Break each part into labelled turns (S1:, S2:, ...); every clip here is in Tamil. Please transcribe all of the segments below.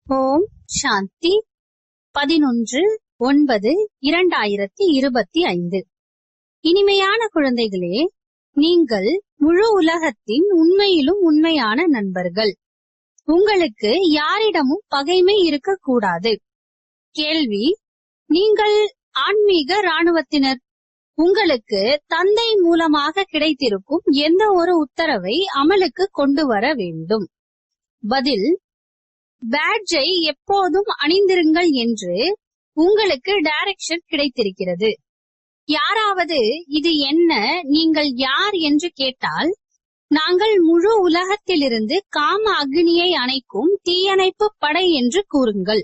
S1: ஓம் சாந்தி 11/9/2025. இனிமையான குழந்தைகளே, நீங்கள் முழு உலகத்தின் உண்மையிலும் உண்மையான நண்பர்கள். உங்களுக்கு யாரிடமும் பகைமை இருக்கக்கூடாது. கேள்வி: நீங்கள் ஆன்மீக இராணுவத்தினர். உங்களுக்கு தந்தை மூலமாக கிடைத்திருக்கும் எந்த ஒரு உத்தரவை அமலுக்கு கொண்டு வர வேண்டும். பதில்: பேட்ஜை எப்போதும் அணிந்திருங்கள் என்று உங்களுக்கு டைரக்ஷன் கிடைத்திருக்கிறது. யாராவது இது என்ன, நீங்கள் யார் என்று கேட்டால், நாங்கள் முழு உலகத்திலிருந்து காம அக்னியை அணைக்கும் தீயணைப்பு படை என்று கூறுங்கள்.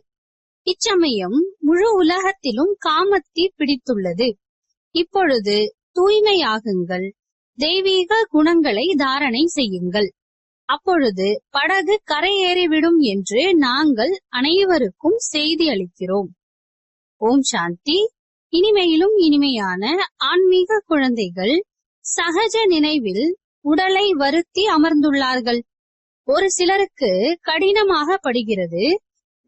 S1: இச்சமயம் முழு உலகத்திலும் காமத்தீ பிடித்துள்ளது. இப்பொழுது தூய்மையாகுங்கள், தெய்வீக குணங்களை தாரணை செய்யுங்கள். அப்பொழுது படகு கரையேறிவிடும் என்று நாங்கள் அனைவருக்கும் செய்தி அளிக்கிறோம். ஓம் சாந்தி. இனிமையிலும் இனிமையான ஆன்மீக குழந்தைகள் சகஜ நினைவில் உடலை வருத்தி அமர்ந்துள்ளார்கள். ஒரு சிலருக்கு கடினமாக படுகிறது.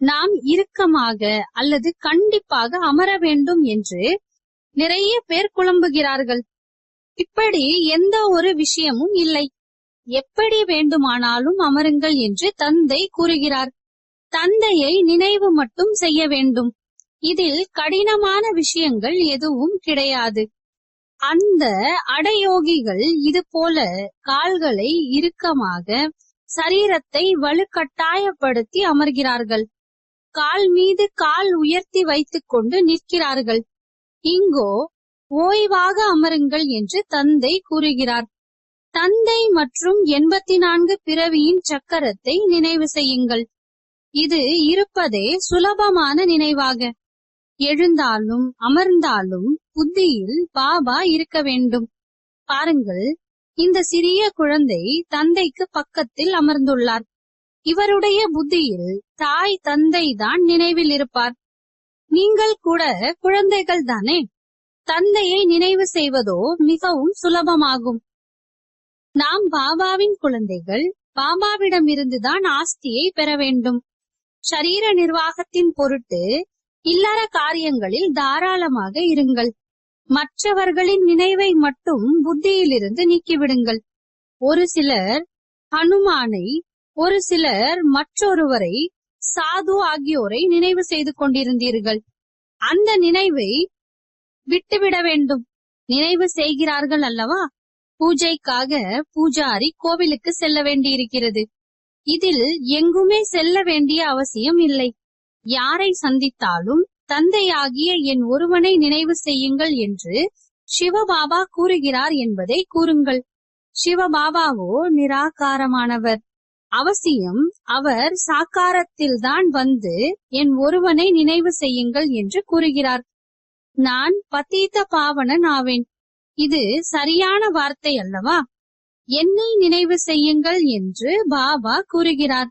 S1: நாம் இறுக்கமாக அல்லது கண்டிப்பாக அமர வேண்டும் என்று நிறைய பேர் குழம்புகிறார்கள். இப்படி எந்த ஒரு விஷயமும் இல்லை. எப்படி வேண்டுமானாலும் அமருங்கள் என்று தந்தை கூறுகிறார். தந்தையை நினைவு மட்டும் செய்ய வேண்டும். இதில் கடினமான விஷயங்கள் எதுவும் கிடையாது. அந்த அடயோகிகள் இது போல கால்களை இறுக்கமாக, சரீரத்தை வலுக்கட்டாயப்படுத்தி அமர்கிறார்கள். கால் மீது கால் உயர்த்தி வைத்துக் கொண்டு நிற்கிறார்கள். இங்கோ ஓய்வாக அமருங்கள் என்று தந்தை கூறுகிறார். தந்தை மற்றும் 84 பிறவியின் சக்கரத்தை நினைவு செய்யுங்கள். இது இருப்பதே சுலபமான நினைவாக. எழுந்தாலும் அமர்ந்தாலும் புத்தியில் பாபா இருக்க வேண்டும். பாருங்கள், இந்த சிறிய குழந்தை தந்தைக்கு பக்கத்தில் அமர்ந்துள்ளார். இவருடைய புத்தியில் தாய் தந்தை தான் நினைவில் இருப்பார். நீங்கள் கூட குழந்தைகள் தானே. தந்தையை நினைவு செய்வதோ மிகவும் சுலபமாகும். நாம் பாபாவின் குழந்தைகள். பாபாவிடம் இருந்துதான் ஆஸ்தியை பெற வேண்டும். ஷரீர நிர்வாகத்தின் பொருட்டு இல்லற காரியங்களில் தாராளமாக இருங்கள். மற்றவர்களின் நினைவை மட்டும் புத்தியிலிருந்து நீக்கிவிடுங்கள். ஒரு சிலர் ஹனுமானை, ஒரு சிலர் மற்றொருவரை, சாது ஆகியோரை நினைவு செய்து கொண்டிருந்தீர்கள். அந்த நினைவை விட்டுவிட வேண்டும். நினைவு செய்கிறார்கள் அல்லவா? பூஜைக்காக பூஜாரி கோவிலுக்கு செல்ல வேண்டியிருக்கிறது. இதில் எங்குமே செல்ல வேண்டிய அவசியம் இல்லை. யாரை சந்தித்தாலும் தந்தையாகிய என் ஒருவனை நினைவு செய்யுங்கள் என்று சிவபாபா கூறுகிறார் என்பதை கூறுங்கள். சிவபாபாவோ நிராகாரமானவர். அவசியம் அவர் சாக்காரத்தில்தான் வந்து என் ஒருவனை நினைவு செய்யுங்கள் என்று கூறுகிறார். நான் பதீத பாவனன் ஆவேன். இது சரியான வார்த்தை அல்லவா? என்னை நினைவு செய்யுங்கள் என்று பாபா கூறுகிறார்.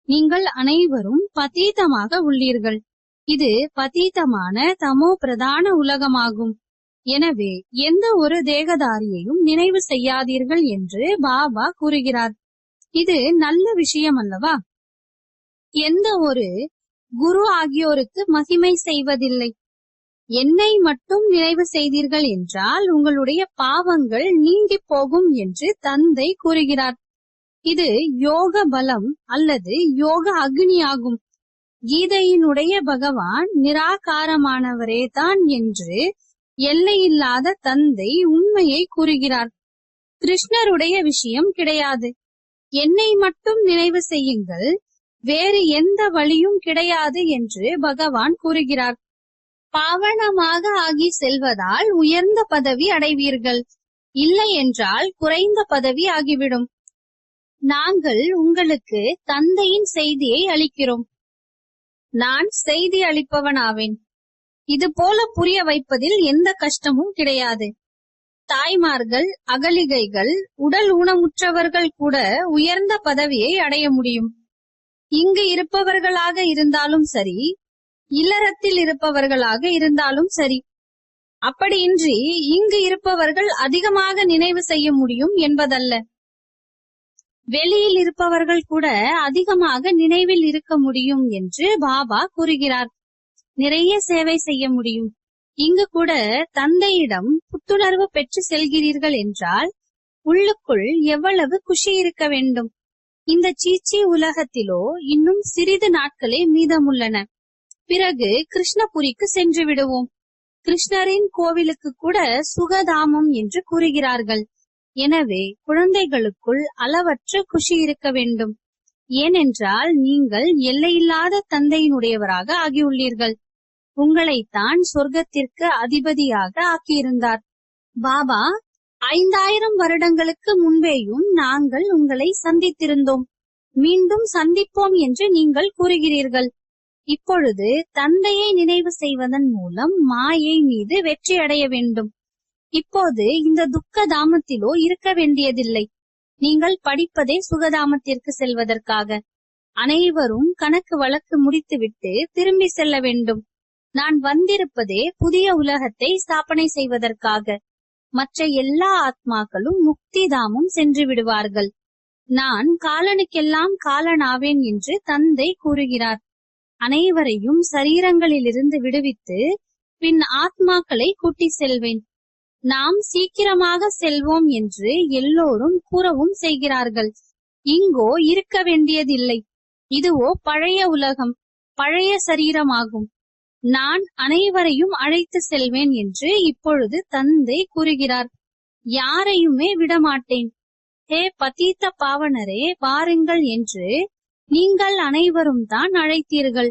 S1: நீங்கள் அனைவரும் பதீதமாக உள்ளீர்கள். இது பதீதமான தமோ பிரதான உலகமாகும். எனவே எந்த ஒரு தேகதாரியையும் நினைவு செய்யாதீர்கள் என்று பாபா கூறுகிறார். இது நல்ல விஷயம் அல்லவா? எந்த ஒரு குரு ஆகியோருக்கு மகிமை செய்வதில்லை. என்னை மட்டும் நினைவு செய்தீர்கள் என்றால் உங்களுடைய பாவங்கள் நீங்கி போகும் என்று தந்தை கூறுகிறார். இது யோக பலம் அல்லது யோக அக்னி ஆகும். கீதையினுடைய பகவான் நிராகாரமானவரே தான் என்று எல்லையில்லாத தந்தை உண்மையை கூறுகிறார். கிருஷ்ணருடைய விஷயம் கிடையாது. என்னை மட்டும் நினைவு செய்யுங்கள், வேறு எந்த வழியும் கிடையாது என்று பகவான் கூறுகிறார். பாவனமாக ஆகி செல்வதால் உயர்ந்த பதவி அடைவீர்கள். இல்லை என்றால் குறைந்த பதவி ஆகிவிடும். நாங்கள் உங்களுக்கு தந்தையின் செய்தியை அளிக்கிறோம். நான் செய்தி அளிப்பவனாவேன். இது போல புரிய வைப்பதில் எந்த கஷ்டமும் கிடையாது. தாய்மார்கள், அகலிகைகள், உடல் ஊனமுற்றவர்கள் கூட உயர்ந்த பதவியை அடைய முடியும். இங்கு இருப்பவர்களாக இருந்தாலும் சரி, இல்லறத்தில் இருப்பவர்களாக இருந்தாலும் சரி. அப்படியின்றி இங்கு இருப்பவர்கள் அதிகமாக நினைவு செய்ய முடியும் என்பதல்ல. வெளியில் இருப்பவர்கள் கூட அதிகமாக நினைவில் இருக்க முடியும் என்று பாபா கூறுகிறார். நிறைய சேவை செய்ய முடியும். இங்கு கூட தந்தையிடம் புத்துணர்வு பெற்று செல்கிறீர்கள் என்றால் உள்ளுக்குள் எவ்வளவு குஷி இருக்க வேண்டும். இந்த சீச்சி உலகத்திலோ இன்னும் சிறிது நாட்களே மீதமுள்ளன. பிறகு கிருஷ்ணபுரிக்கு சென்று விடுவோம். கிருஷ்ணரின் கோவிலுக்கு கூட சுகதாமம் என்று கூறுகிறார்கள். எனவே குழந்தைகளுக்குள் அளவற்ற குஷி இருக்க வேண்டும். ஏனென்றால் நீங்கள் எல்லையில்லாத தந்தையினுடையவராக ஆகியுள்ளீர்கள். உங்களைத்தான் சொர்க்கத்திற்கு அதிபதியாக ஆக்கியிருந்தார். பாபா 5000 வருடங்களுக்கு முன்பேயும் நாங்கள் உங்களை சந்தித்திருந்தோம், மீண்டும் சந்திப்போம் என்று நீங்கள் கூறுகிறீர்கள். இப்பொழுது தந்தையை நினைவு செய்வதன் மூலம் மாயை மீது வெற்றி அடைய வேண்டும். இப்போது இந்த துக்க தாமத்திலோ இருக்க வேண்டியதில்லை. நீங்கள் படிப்பதே சுகதாமத்திற்கு செல்வதற்காக. அனைவரும் கணக்கு வழக்கு முடித்துவிட்டு திரும்பி செல்ல வேண்டும். நான் வந்திருப்பதே புதிய உலகத்தை ஸ்தாபனை செய்வதற்காக. மற்ற எல்லா ஆத்மாக்களும் முக்தி தாமம் சென்று விடுவார்கள். நான் காலனுக்கெல்லாம் காலனாவேன் என்று தந்தை கூறுகிறார். அனைவரையும் சரீரங்களிலிருந்து விடுவித்து பின் ஆத்மாக்களை கூட்டி செல்வேன். நாம் சீக்கிரமாக செல்வோம் என்று எல்லோரும் கூறவும் செய்கிறார்கள். இங்கோ இருக்க வேண்டியதில்லை. இதுவோ பழைய உலகம், பழைய சரீரமாகும். நான் அனைவரையும் அழைத்து செல்வேன் என்று இப்பொழுது தந்தை கூறுகிறார். யாரையுமே விடமாட்டேன். ஹே பதீத்த பாவனரே, வாருங்கள் என்று நீங்கள் அனைவரும் தான் அழைத்தீர்கள்.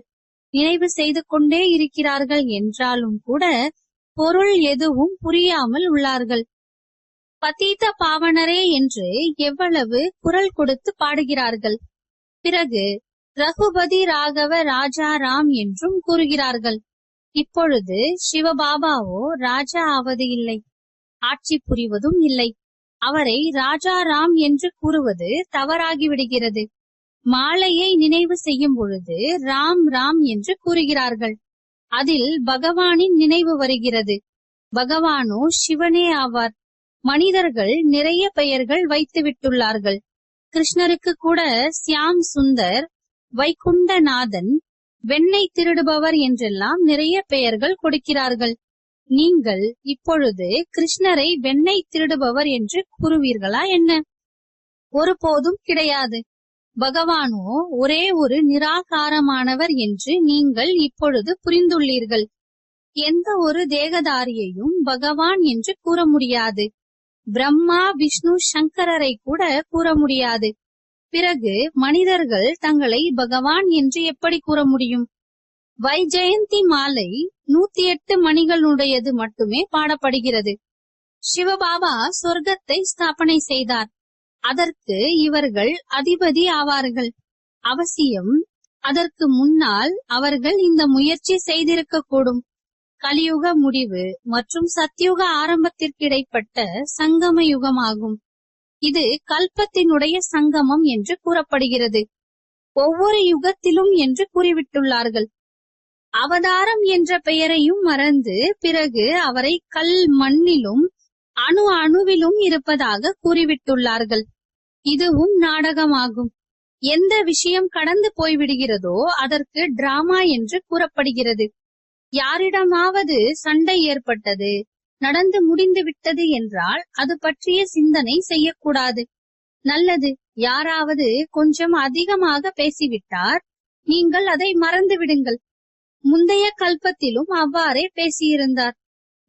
S1: நினைவு செய்து கொண்டே இருக்கிறார்கள் என்றாலும் கூட பொருள் எதுவும் புரியாமல் உள்ளார்கள். பதீத்த பாவனரே என்று எவ்வளவு குரல் கொடுத்து பாடுகிறார்கள். பிறகு ரகுபதி ராகவ ராஜா ராம் என்றும் கூறுகிறார்கள். இப்பொழுது சிவபாபாவோ ராஜா ஆவது இல்லை, ஆட்சி புரிவதும் இல்லை. அவரை ராஜா ராம் என்று கூறுவது தவறாகிவிடுகிறது. மாலையை நினைவு செய்யும் பொழுது ராம் ராம் என்று கூறுகிறார்கள். அதில் பகவானின் நினைவு வருகிறது. பகவானோ சிவனே ஆவார். மனிதர்கள் நிறைய பெயர்கள் வைத்து விட்டுள்ளார்கள். கிருஷ்ணருக்கு கூட சியாம் சுந்தர், வைகுண்டநாதன், வெண்ணெய் திருடுபவர் என்றெல்லாம் நிறைய பெயர்கள் கொடுக்கிறார்கள். நீங்கள் இப்பொழுது கிருஷ்ணரை வெண்ணெய் திருடுபவர் என்று கூறுவீர்களா என்ன? ஒருபோதும் கிடையாது. பகவானோ ஒரே ஒரு நிராகாரமானவர் என்று நீங்கள் இப்பொழுது புரிந்துள்ளீர்கள். எந்த ஒரு தேகதாரியையும் பகவான் என்று கூற முடியாது. பிரம்மா, விஷ்ணு, சங்கரரை கூட கூற முடியாது. பிறகு மனிதர்கள் தங்களை பகவான் என்று எப்படி கூற முடியும்? வைஜெயந்தி மாலை 108 மணிகளுடையது மட்டுமே பாடப்படுகிறது. சிவபாபா சொர்க்கத்தை ஸ்தாபனை செய்தார். அதற்கு இவர்கள் அதிபதி ஆவார்கள். அவசியம் அதற்கு முன்னால் அவர்கள் இந்த முயற்சி செய்திருக்க கூடும். கலியுக முடிவு மற்றும் சத்யுக ஆரம்பத்திற்கு இடைப்பட்ட சங்கம யுகமாகும். இது கல்பத்தினுடைய சங்கமம் என்று கூறப்படுகிறது. ஒவ்வொரு யுகத்திலும் என்று கூறிவிட்டுள்ளார்கள். அவதாரம் என்ற பெயரையும் மறந்து பிறகு அவரை கல் மண்ணிலும் அணு அணுவிலும் இருப்பதாக கூறிவிட்டுள்ளார்கள். இதுவும் நாடகமாகும். எந்த விஷயம் கடந்து போய்விடுகிறதோ அதற்கு டிராமா என்று கூறப்படுகிறது. யாரிடமாவது சண்டை ஏற்பட்டது, நடந்து முடிந்து விட்டது என்றால் அது பற்றிய சிந்தனை செய்யக்கூடாது. நல்லது, யாராவது கொஞ்சம் அதிகமாக பேசிவிட்டார், நீங்கள் அதை மறந்து விடுங்கள். முந்தைய கல்பத்திலும் அவ்வாறே பேசியிருந்தார்.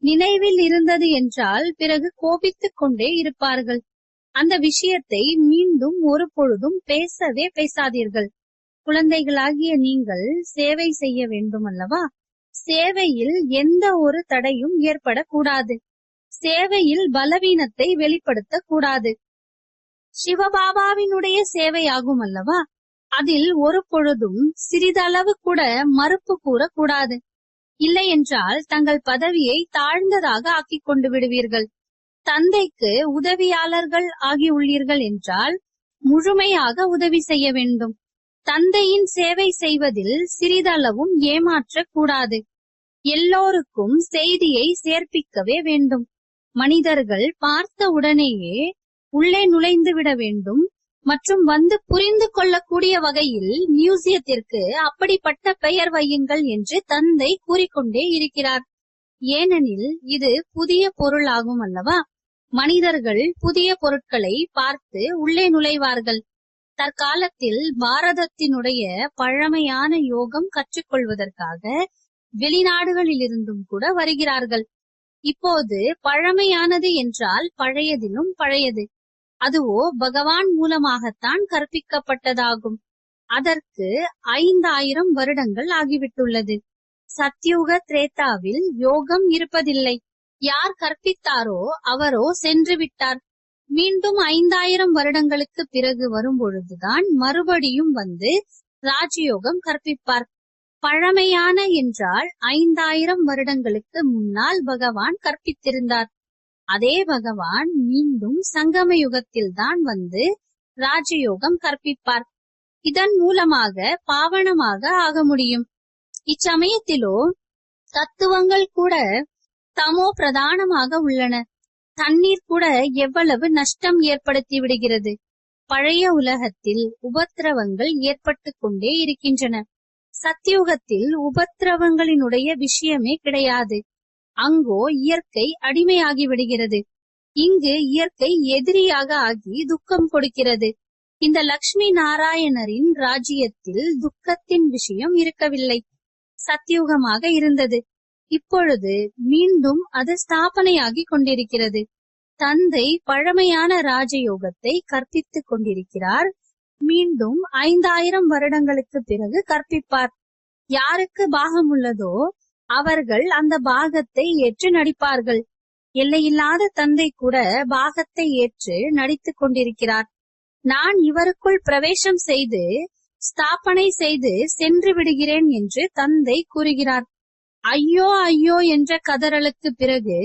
S1: நினைவில் இருந்தது என்றால் பிறகு கோபித்துக் கொண்டே இருப்பார்கள். அந்த விஷயத்தை மீண்டும் ஒரு பொழுதும் பேசவே பேசாதீர்கள். குழந்தைகளாகிய நீங்கள் சேவை செய்ய வேண்டும் அல்லவா? சேவையில் எந்த ஒரு தடையும் ஏற்படக்கூடாது. சேவையில் பலவீனத்தை வெளிப்படுத்த கூடாது. சிவபாபாவினுடைய சேவையாகும் அல்லவா? அதில் ஒரு பொழுதும் சிறிதளவு கூட மறுப்பு கூறக்கூடாது. இல்லை என்றால் தங்கள் பதவியை தாழ்ந்ததாக ஆக்கிக் கொண்டு விடுவீர்கள். தந்தைக்கு உதவியாளர்கள் ஆகியுள்ளீர்கள் என்றால் முழுமையாக உதவி செய்ய வேண்டும். தந்தையின் சேவை செய்வதில் சிறிதளவும் ஏமாற்றக் கூடாது. எல்லோருக்கும் செய்தியை சேர்ப்பிக்கவே வேண்டும். மனிதர்கள் பார்த்த உடனேயே உள்ளே நுழைந்து விட வேண்டும். மற்றும் வந்து புரிந்து கொள்ளக்கூடிய வகையில் மியூசியத்திற்கு அப்படிப்பட்ட பெயர் வையுங்கள் என்று தந்தை கூறிக்கொண்டே இருக்கிறார். ஏனெனில் இது புதிய பொருள் ஆகும் அல்லவா. மனிதர்கள் புதிய பொருட்களை பார்த்து உள்ளே நுழைவார்கள். தற்காலத்தில் பாரதத்தினுடைய பழமையான யோகம் கற்றுக்கொள்வதற்காக வெளிநாடுகளிலிருந்தும் கூட வருகிறார்கள். இப்போது பழமையானது என்றால் பழையதிலும் பழையது. அதுவோ பகவான் மூலமாகத்தான் கற்பிக்கப்பட்டதாகும். அதற்கு 5000 வருடங்கள் ஆகிவிட்டுள்ளது. சத்யுக திரேதாவில் யோகம் இருப்பதில்லை. யார் கற்பித்தாரோ அவரோ சென்று விட்டார். மீண்டும் 5000 வருடங்களுக்கு பிறகு வரும்பொழுதுதான் மறுபடியும் வந்து ராஜயோகம் கற்பிப்பார். பழமையான என்றால் 5000 வருடங்களுக்கு முன்னால் பகவான் கற்பித்திருந்தார். அதே பகவான் மீண்டும் சங்கம யுகத்தில் தான் வந்து ராஜயோகம் கற்பிப்பார். இதன் மூலமாக பாவனமாக ஆக முடியும். இச்சமயத்திலோ தத்துவங்கள் கூட தமோ பிரதானமாக உள்ளன. தண்ணீர் கூட எவ்வளவு நஷ்டம் ஏற்படுத்தி விடுகிறது. பழைய உலகத்தில் உபத்திரவங்கள் ஏற்பட்டு கொண்டே இருக்கின்றன. சத்தியுகத்தில் உபத்திரவங்களினுடைய விஷயமே கிடையாது. அங்கோ இயற்கை அடிமையாகி விடுகிறது. இங்கு இயற்கை எதிரியாக ஆகி துக்கம் கொடுக்கிறது. இந்த லட்சுமி நாராயணரின் ராஜ்யத்தில் துக்கத்தின் விஷயம் இருக்கவில்லை. சத்தியுகமாக இருந்தது. இப்பொழுது மீண்டும் அது ஸ்தாபனையாகி கொண்டிருக்கிறது. தந்தை பழமையான ராஜயோகத்தை கற்பித்துக் கொண்டிருக்கிறார். மீண்டும் 5000 வருடங்களுக்கு பிறகு கற்பிப்பார். யாருக்கு பாகம் உள்ளதோ அவர்கள் அந்த பாகத்தை ஏற்று நடிப்பார்கள். எல்லையில்லாத தந்தை கூட பாகத்தை ஏற்று நடித்துக் கொண்டிருக்கிறார். நான் இவருக்குள் பிரவேசம் செய்து ஸ்தாபனை செய்து சென்று விடுகிறேன் என்று தந்தை கூறுகிறார். ஐயோ ஐயோ என்ற கதறலுக்கு பிறகு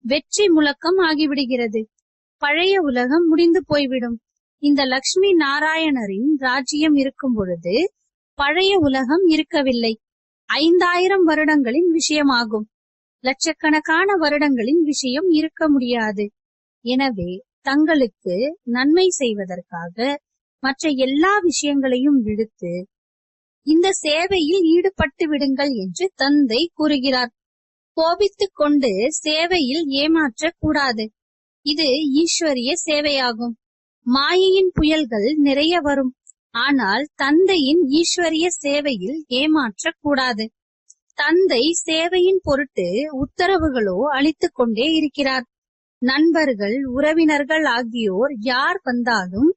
S1: வெற்றி முழக்கம் ஆகிவிடுகிறது. பழைய உலகம் முடிந்து போய்விடும். இந்த லட்சுமி நாராயணரின் ராஜ்யம் இருக்கும் பொழுது பழைய உலகம் இருக்கவில்லை. 5000 வருடங்களின் விஷயமாகும். லட்சக்கணக்கான வருடங்களின் விஷயம் இருக்க முடியாது. எனவே தங்களுக்கு நன்மை செய்வதற்காக மற்ற எல்லா விஷயங்களையும் விடுத்து இந்த சேவையில் ஈடுபட்டு விடுங்கள் என்று தந்தை கூறுகிறார். கோபித்துக் கொண்டு சேவையில் ஏமாற்ற கூடாது. இது ஈஸ்வரிய சேவையாகும். மாயையின் புயல்கள் நிறைய வரும். ஆனால் தந்தையின் ஈஸ்வரிய சேவையில் ஏமாற்ற கூடாது. தந்தை சேவையின் பொருட்டு உத்தரவுகளோ அளித்துக் கொண்டே இருக்கிறார். நண்பர்கள், உறவினர்கள் ஆகியோர் யார் வந்தாலும்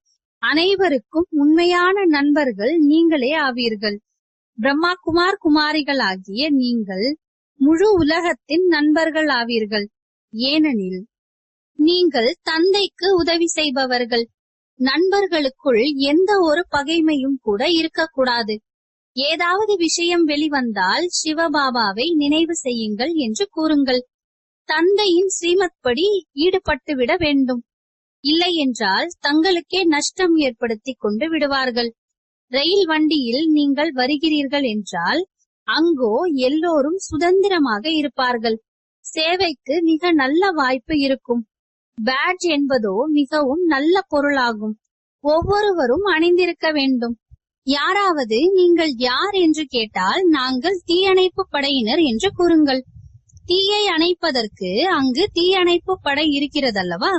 S1: அனைவருக்கும் உண்மையான நண்பர்கள் நீங்களே ஆவீர்கள். பிரம்மா குமார் குமாரிகள் ஆகிய நீங்கள் முழு உலகத்தின் நண்பர்கள் ஆவீர்கள். ஏனெனில் நீங்கள் தந்தைக்கு உதவி செய்பவர்கள். நண்பர்களுக்குள் எந்த ஒரு பகைமையும் கூட இருக்கக்கூடாது. ஏதாவது விஷயம் வெளிவந்தால் சிவபாபாவை நினைவு செய்யுங்கள் என்று கூறுங்கள். தந்தையின் ஸ்ரீமத் படி ஈடுபட்டு விட வேண்டும். இல்லை என்றால் தங்களுக்கே நஷ்டம் ஏற்படுத்தி கொண்டு விடுவார்கள். ரயில் வண்டியில் நீங்கள் வருகிறீர்கள் என்றால் அங்கோ எல்லோரும் சுதந்திரமாக இருப்பார்கள். சேவைக்கு மிக நல்ல வாய்ப்பு இருக்கும். பேட்ஜ் என்பதோ மிகவும் நல்ல பொருளாகும். ஒவ்வொருவரும் அணிந்திருக்க வேண்டும். யாராவது நீங்கள் யார் என்று கேட்டால் நாங்கள் தீயணைப்பு படையினர் என்று கூறுங்கள். தீயை அணைப்பதற்கு அங்கு தீயணைப்பு படை இருக்கிறதல்லவா.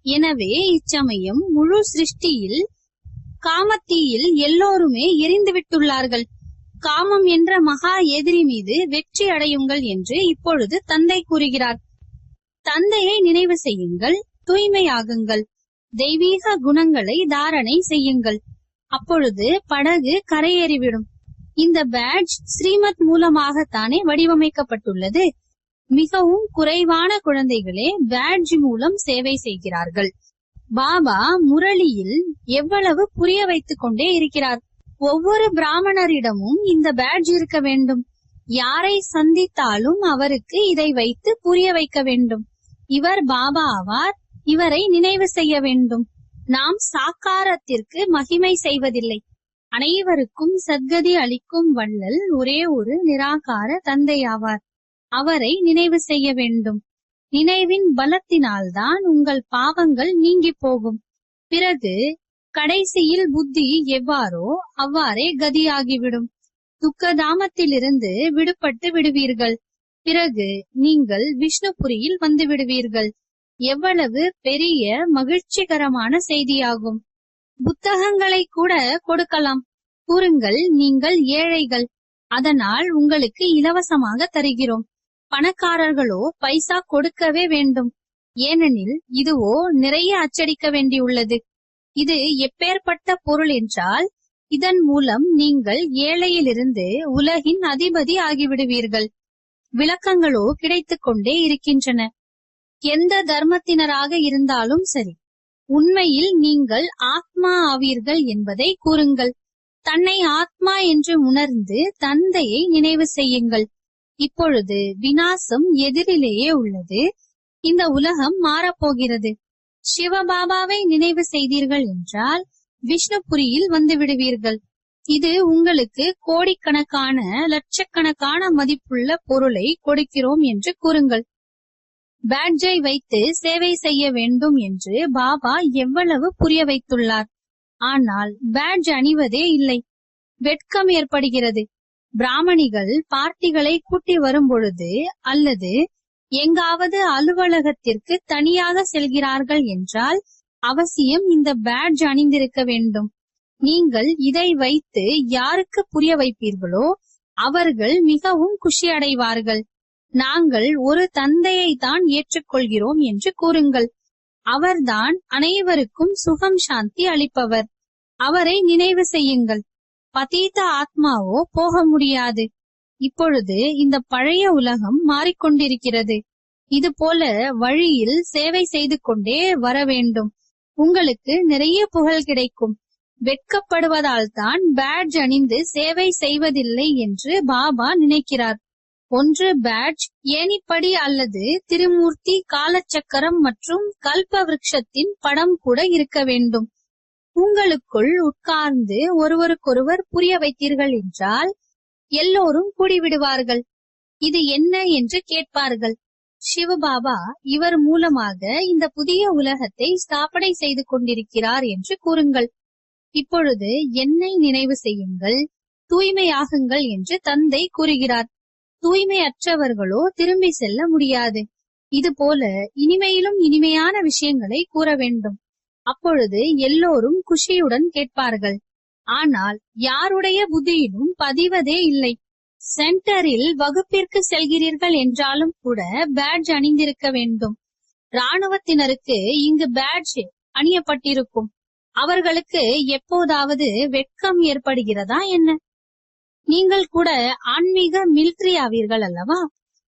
S1: எனவே இச்சமயம் முழு சிருஷ்டியில் காமத்தீயில் எல்லோருமே எரிந்து விட்டுள்ளார்கள். காமம் என்ற மகா எதிரி மீது வெற்றி அடையுங்கள் என்று இப்பொழுது தந்தை கூறுகிறார். தந்தையை நினைவு செய்யுங்கள், தூய்மையாகுங்கள், தெய்வீக குணங்களை தாரணை செய்யுங்கள். அப்பொழுது படகு கரையேறிவிடும். இந்த பேட்ஜ் ஸ்ரீமத் மூலமாகத்தானே வடிவமைக்கப்பட்டுள்ளது. மிகவும் குறைவான குழந்தைகளே பேட்ஜ் மூலம் சேவை செய்கிறார்கள். பாபா முரளியில் எவ்வளவு புரிய வைத்துக் கொண்டே இருக்கிறார். ஒவ்வொரு பிராமணரிடமும் இந்த பேட்ஜ் இருக்க வேண்டும். யாரை சந்தித்தாலும் அவருக்கு இதை வைத்து புரிய வைக்க வேண்டும். இவர் பாபா ஆவார், இவரை நினைவு செய்ய வேண்டும். நாம் சாக்காரத்திற்கு மகிமை செய்வதில்லை. அனைவருக்கும் சத்கதி அளிக்கும் வள்ளல் ஒரே ஒரு நிராகார தந்தையாவார். அவரை நினைவு செய்ய வேண்டும். நினைவின் பலத்தினால்தான் உங்கள் பாவங்கள் நீங்கி போகும். பிறகு கடைசியில் புத்தி எவ்வாறோ அவ்வாறே கதியாகிவிடும். துக்கதாமத்திலிருந்து விடுபட்டு விடுவீர்கள். பிறகு நீங்கள் விஷ்ணுபுரியில் வந்து விடுவீர்கள். எவ்வளவு பெரிய மகிழ்ச்சிகரமான செய்தியாகும். புத்தகங்களை கூட கொடுக்கலாம். கூறுங்கள், நீங்கள் ஏழைகள், அதனால் உங்களுக்கு இலவசமாக தருகிறோம். பணக்காரர்களோ பைசா கொடுக்கவே வேண்டும், ஏனெனில் இதுவோ நிறைய அச்சடிக்க வேண்டியுள்ளது. இது எப்பேற்பட்ட பொருள் என்றால், இதன் மூலம் நீங்கள் ஏழையிலிருந்து உலகின் அதிபதி ஆகிவிடுவீர்கள். விளக்கங்களோ கிடைத்துக் கொண்டே இருக்கின்றன. எந்த தர்மத்தினராக இருந்தாலும் சரி, உண்மையில் நீங்கள் ஆத்மா ஆவீர்கள் என்பதை கூறுங்கள். தன்னை ஆத்மா என்று உணர்ந்து தந்தையை நினைவு செய்யுங்கள். இப்பொழுது விநாசம் எதிரிலேயே உள்ளது. இந்த உலகம் மாறப்போகிறது. சிவபாபாவை நினைவு செய்தீர்கள் என்றால் விஷ்ணுபுரியில் வந்து விடுவீர்கள். இது உங்களுக்கு கோடிக்கணக்கான லட்சக்கணக்கான மதிப்புள்ள பொருளை கொடுக்கிறோம் என்று கூறுங்கள். பேட்ஜை வைத்து சேவை செய்ய வேண்டும் என்று பாபா எவ்வளவு புரிய வைத்துள்ளார். ஆனால் பேட்ஜ் அணிவதே இல்லை. வெட்கம் ஏற்படுகிறது. பிராமணிகள் பார்ட்டிகளை கூட்டி வரும் பொழுது அல்லது எங்காவது அலுவலகத்திற்கு தனியாக செல்கிறார்கள் என்றால் அவசியம் இந்த பேட்ஜ் அணிந்திருக்க வேண்டும். நீங்கள் இதை வைத்து யாருக்கு புரிய வைப்பீர்களோ அவர்கள் மிகவும் குஷி அடைவார்கள். நாங்கள் ஒரு தந்தையை தான் ஏற்றுக்கொள்கிறோம் என்று கூறுங்கள். அவர்தான் அனைவருக்கும் சுகம் சாந்தி அளிப்பவர். அவரை நினைவு செய்யுங்கள். பதீத ஆத்மாவோ போக முடியாது. இப்பொழுது இந்த பழைய உலகம் மாறிக்கொண்டிருக்கிறது. இது போல வழியில் சேவை செய்து கொண்டே வர வேண்டும். உங்களுக்கு நிறைய புகழ் கிடைக்கும். வெட்கப்படுவதால் தான் பேட்ஜ் அணிந்து சேவை செய்வதில்லை என்று பாபா நினைக்கிறார். ஒன்று பேட்ஜ், ஏணிப்படி அல்லது திருமூர்த்தி, காலச்சக்கரம் மற்றும் கல்ப விருட்சத்தின் படம் கூட இருக்க வேண்டும். உங்களுக்குள் உட்கார்ந்து ஒருவருக்கொருவர் புரிய வைத்தீர்கள் என்றால் எல்லோரும் கூடிவிடுவார்கள். இது என்ன என்று கேட்பார்கள். சிவபாபா இவர் மூலமாக இந்த புதிய உலகத்தை ஸ்தாபனை செய்து கொண்டிருக்கிறார் என்று கூறுங்கள். இப்பொழுது என்னை நினைவு செய்யுங்கள், தூய்மையாகுங்கள் என்று தந்தை கூறுகிறார். தூய்மையற்றவர்களோ திரும்பி செல்ல முடியாது. இது போல இனிமையிலும் இனிமையான விஷயங்களை கூற வேண்டும். அப்பொழுது எல்லோரும் குஷியுடன் கேட்பார்கள். ஆனால் யாருடைய புத்தியிலும் பதிவதே இல்லை. சென்டரில் வகுப்பிற்கு செல்கிறீர்கள் என்றாலும் கூட பேட்ஜ் அணிந்திருக்க வேண்டும். ராணுவத்தினருக்கு இங்கு பேட்ஜ் அணியப்பட்டிருக்கும். அவர்களுக்கு எப்போதாவது வெட்கம் ஏற்படுகிறதா என்ன? நீங்கள் கூட ஆன்மீக மிலிட்டரி ஆவீர்கள் அல்லவா?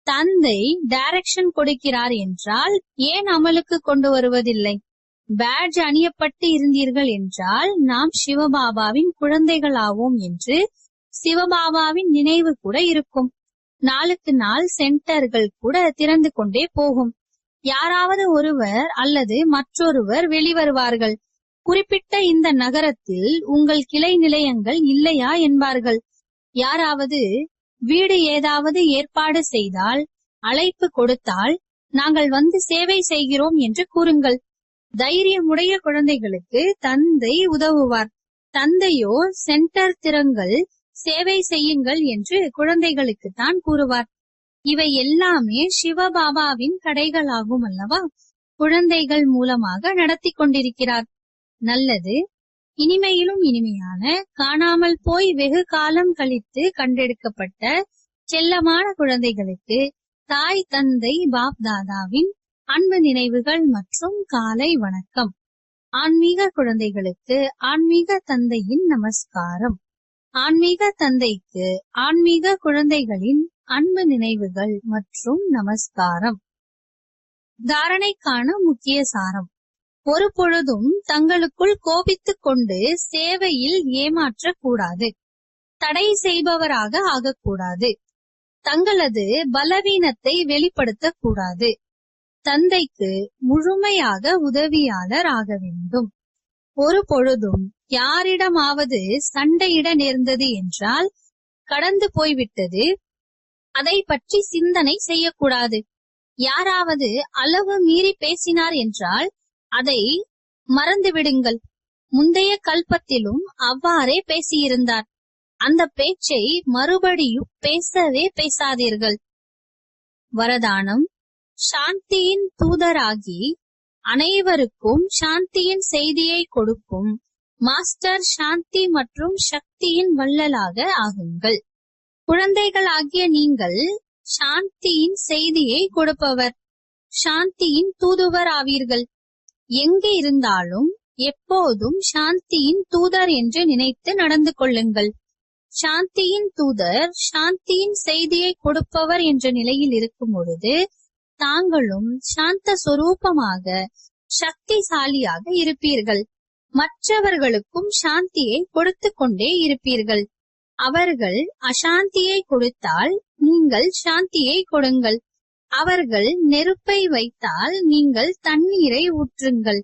S1: தந்தை டைரக்ஷன் கொடுக்கிறார் என்றால் ஏன் அமலுக்கு கொண்டு வருவதில்லை? பேட்ஜ் அணியப்பட்டு இருந்தீர்கள் என்றால் நாம் சிவபாபாவின் குழந்தைகள் ஆவோம் என்று சிவபாபாவின் நினைவு கூட இருக்கும். நாளுக்கு நாள் சென்டர்கள் கூட திறந்து கொண்டே போகும். யாராவது ஒருவர் அல்லது மற்றொருவர் வெளிவருவார்கள். குறிப்பிட்ட இந்த நகரத்தில் உங்கள் கிளை நிலையங்கள் இல்லையா என்பார்கள். யாராவது வீடு ஏதாவது ஏற்பாடு செய்தால், அழைப்பு கொடுத்தால் நாங்கள் வந்து சேவை செய்கிறோம் என்று கூறுங்கள். தைரியமுடைய குழந்தைகளுக்கு தந்தை உதவுவார். தந்தையோ சென்டர் திறங்கள், சேவை செய்யுங்கள் என்று குழந்தைகளுக்கு தான் கூறுவார். இவை எல்லாமே சிவபாபாவின் கடைகளாகும் அல்லவா? குழந்தைகள் மூலமாக நடத்தி கொண்டிருக்கிறார். நல்லது. இனிமையிலும் இனிமையான, காணாமல் போய் வெகு காலம் கழித்து கண்டெடுக்கப்பட்ட செல்லமான குழந்தைகளுக்கு தாய் தந்தை பாப் தாதாவின் அன்பு நினைவுகள் மற்றும் காலை வணக்கம். ஆன்மீக குழந்தைகளுக்கு ஆன்மீக தந்தையின் நமஸ்காரம். ஆன்மீக தந்தைக்கு ஆன்மீக குழந்தைகளின் அன்பு நினைவுகள் மற்றும் நமஸ்காரம். தாரணைக்கான முக்கிய சாரம்: ஒரு பொழுதும் தங்களுக்குள் கோபித்துக் கொண்டு சேவையில் ஏமாற்றக்கூடாது. தடை செய்பவராக ஆகக்கூடாது. தங்களது பலவீனத்தை வெளிப்படுத்தக் கூடாது. தந்தைக்கு முழுமையாக உதவியாளர் ஆக வேண்டும். ஒரு பொழுதும் யாரிடமாவது சண்டையிட நேர்ந்தது என்றால் கடந்து போய்விட்டது, அதை பற்றி சிந்தனை செய்யக்கூடாது. யாராவது அளவு மீறி பேசினார் என்றால் அதை மறந்துவிடுங்கள். முந்தைய கல்பத்திலும் அவ்வாறே பேசியிருந்தார். அந்த பேச்சை மறுபடியும் பேசவே பேசாதீர்கள். வரதானம்: சாந்தியின் தூதராகி அனைவருக்கும் சாந்தியின் செய்தியை கொடுக்கும் மாஸ்டர் சாந்தி மற்றும் சக்தியின் வள்ளலாக ஆகுங்கள். குழந்தைகளாகிய நீங்கள் சாந்தியின் செய்தியை கொடுப்பவர், சாந்தியின் தூதுவர் ஆவீர்கள். எங்கு இருந்தாலும் எப்போதும் சாந்தியின் தூதர் என்று நினைத்து நடந்து கொள்ளுங்கள். சாந்தியின் தூதர் சாந்தியின் செய்தியை கொடுப்பவர் என்ற நிலையில் இருக்கும் பொழுது தாங்களும் சாந்த சொரூபமாக சக்திசாலியாக இருப்பீர்கள். மற்றவர்களுக்கும் சாந்தியை கொடுத்து கொண்டே இருப்பீர்கள். அவர்கள் அசாந்தியை கொடுத்தால் நீங்கள் சாந்தியை கொடுங்கள். அவர்கள் நெருப்பை வைத்தால் நீங்கள் தண்ணீரை ஊற்றுங்கள்.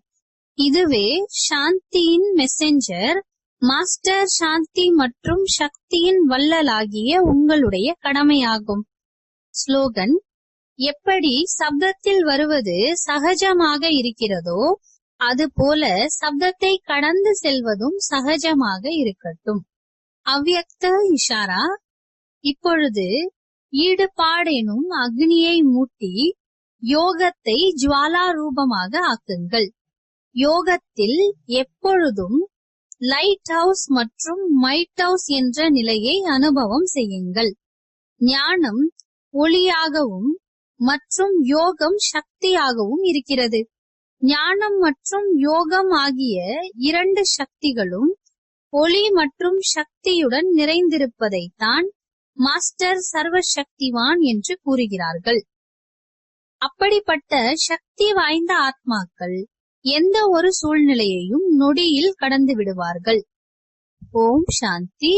S1: இதுவே சாந்தியின் மெசஞ்சர் மாஸ்டர் சாந்தி மற்றும் சக்தியின் வள்ளலாகிய உங்களுடைய கடமையாகும். ஸ்லோகன்: எப்படி சப்தத்தில் வருவது சகஜமாக இருக்கிறதோ அதுபோல சப்தத்தை கடந்து செல்வதும் சகஜமாக இருக்கட்டும். அவ்யக்த இஷாரா: இப்பொழுது ஈடுபாடெனும் அக்னியை மூட்டி யோகத்தை ஜுவாலா ரூபமாக ஆக்குங்கள். யோகத்தில் எப்பொழுதும் லைட் ஹவுஸ் மற்றும் மைட் ஹவுஸ் என்ற நிலையை அனுபவம் செய்யுங்கள். ஞானம் ஒளியாகவும் மற்றும் யோகம் சக்தியாகவும் இருக்கிறது. ஞானம் மற்றும் யோகம் ஆகிய இரண்டு சக்திகளும் ஒளி மற்றும் சக்தியுடன் நிறைந்திருப்பதைத்தான் மாஸ்டர் சர்வசக்திவான் என்று கூறுகிறார்கள். அப்படிப்பட்ட சக்தி வாய்ந்த ஆத்மாக்கள் எந்த ஒரு சூழ்நிலையையும் நொடியில் கடந்து விடுவார்கள். ஓம் சாந்தி.